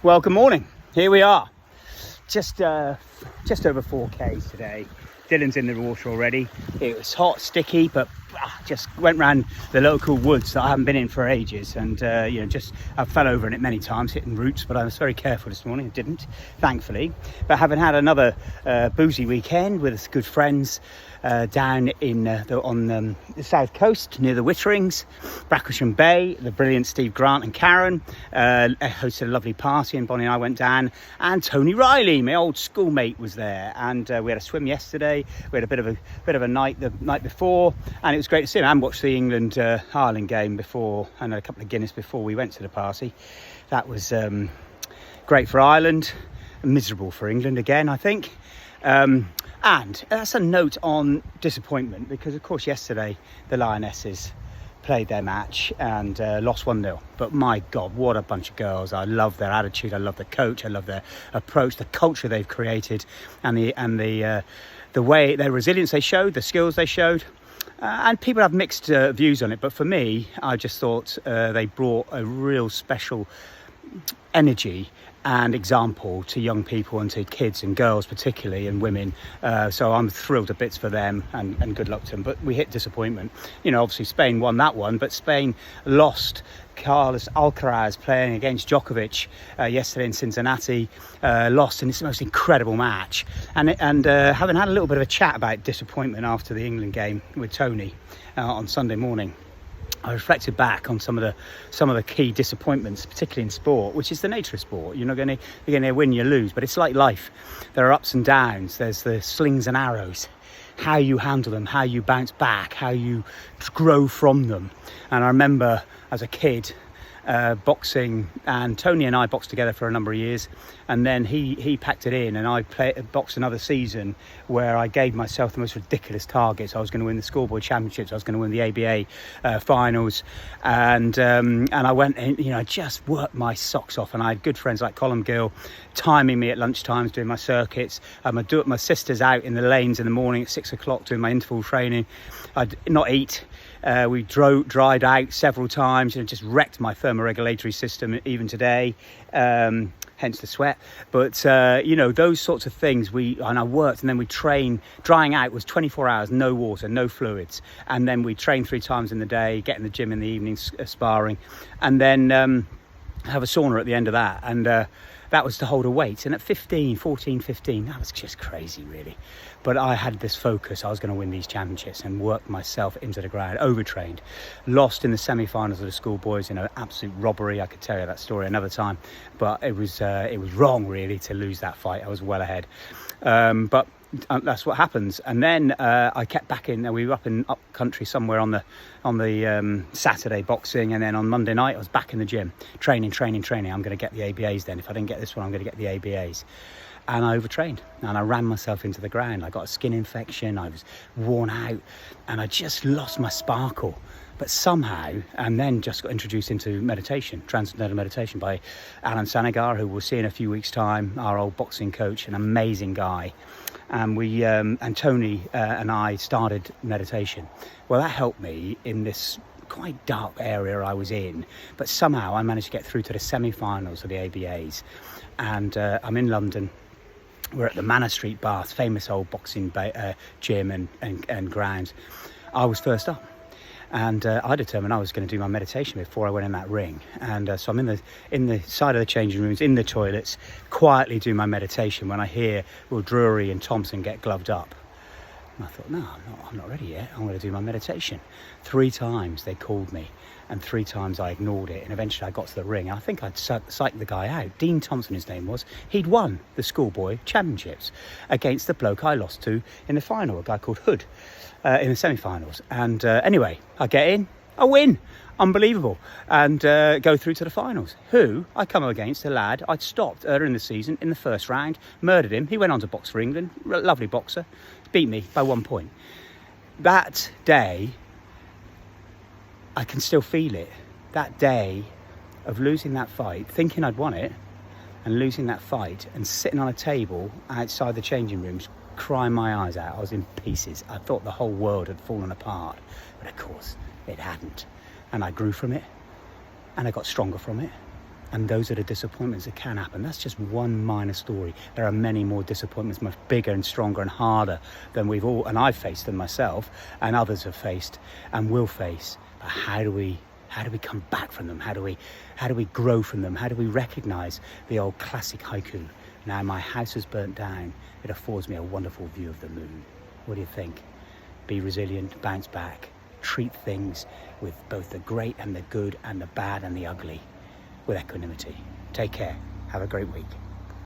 Well, good morning. Here we are. Just over 4K today. Dylan's in the water already. It was hot, sticky, but just went round the local woods that I haven't been in for ages, and I fell over in it many times, hitting roots, but I was very careful this morning. I didn't, thankfully. But having had another boozy weekend with good friends down in on the south coast near the Witterings, Bracklesham Bay, the brilliant Steve Grant and Karen hosted a lovely party, and Bonnie and I went down, and Tony Riley, my old schoolmate, was there, and we had a swim yesterday. We had a bit of a night the night before, and it was great to see him. And watched the England Ireland game before, and a couple of Guinness before we went to the party. That was great for Ireland, miserable for England again, I think. And that's a note on disappointment, because of course yesterday the Lionesses played their match and lost 1-0. But my God, what a bunch of girls. I love their attitude, I love the coach, I love their approach, the culture they've created, and the way, their resilience they showed, the skills they showed. And people have mixed views on it, but for me, I just thought they brought a real special energy and example to young people and to kids and girls particularly, and women. So I'm thrilled to bits for them, and good luck to them. But we hit disappointment. Obviously Spain won that one, but Spain lost. Carlos Alcaraz playing against Djokovic yesterday in Cincinnati, lost in this most incredible match. And having had a little bit of a chat about disappointment after the England game with Tony on Sunday morning, I reflected back on some of the key disappointments, particularly in sport, which is the nature of sport. You're going to win, you lose, but it's like life. There are ups and downs. There's the slings and arrows. How you handle them, how you bounce back, how you grow from them. And I remember as a kid boxing, and Tony and I boxed together for a number of years, and then he packed it in, and I boxed another season where I gave myself the most ridiculous targets. I was going to win the schoolboy championships, I was going to win the ABA finals, and I went in, I just worked my socks off, and I had good friends like Colin Gill timing me at lunchtimes doing my circuits. I'd do it, my sister's out in the lanes in the morning at 6 o'clock doing my interval training. I'd not eat. We dried out several times, just wrecked my thermoregulatory system even today, hence the sweat. But those sorts of things, I worked, and then we train. Drying out was 24 hours, no water, no fluids, and then we train 3 times in the day, get in the gym in the evening, sparring, and then have a sauna at the end of that, and that was to hold a weight. And at 15, that was just crazy, really. But I had this focus. I was going to win these championships, and worked myself into the ground, overtrained, lost in the semi-finals of the schoolboys in an absolute robbery. I could tell you that story another time, but it was wrong, really, to lose that fight. I was well ahead. But that's what happens. And then I kept back in, and we were up country somewhere on the Saturday boxing, and then on Monday night I was back in the gym training. I'm going to get the ABAs then. If I didn't get this one, I'm going to get the ABAs. And I overtrained, and I ran myself into the ground. I got a skin infection, I was worn out, and I just lost my sparkle. But somehow, and then just got introduced into meditation, transcendental meditation, by Alan Sanagar, who we'll see in a few weeks' time, our old boxing coach, an amazing guy. And we and Tony and I started meditation. Well, that helped me in this quite dark area I was in, but somehow I managed to get through to the semi-finals of the ABAs. And I'm in London. We're at the Manor Street Bath, famous old boxing gym and grounds. I was first up, and I determined I was going to do my meditation before I went in that ring. And so I'm in the side of the changing rooms, in the toilets, quietly do my meditation, when I hear Drury and Thompson get gloved up. And I thought, no, I'm not ready yet. I'm going to do my meditation. 3 times they called me, and 3 times I ignored it, and eventually I got to the ring. I think I'd psyched the guy out. Dean Thompson, his name was. He'd won the schoolboy championships against the bloke I lost to in the final, a guy called Hood, in the semi-finals. And anyway, I get in, I win. Unbelievable. And go through to the finals. Who I come up against, a lad I'd stopped earlier in the season in the first round, murdered him. He went on to box for England, lovely boxer, beat me by 1 point. That day, I can still feel it. That day of losing that fight, thinking I'd won it, and losing that fight, and sitting on a table outside the changing rooms, crying my eyes out. I was in pieces. I thought the whole world had fallen apart, but of course it hadn't. And I grew from it, and I got stronger from it, And those are the disappointments that can happen. That's just one minor story. There are many more disappointments, much bigger and stronger and harder than we've all, and I've faced them myself, and others have faced and will face. But how do we come back from them? How do we grow from them? How do we recognize the old classic haiku? Now my house is burnt down. It affords me a wonderful view of the moon. What do you think? Be resilient, bounce back, treat things with both the great and the good and the bad and the ugly with equanimity. Take care. Have a great week.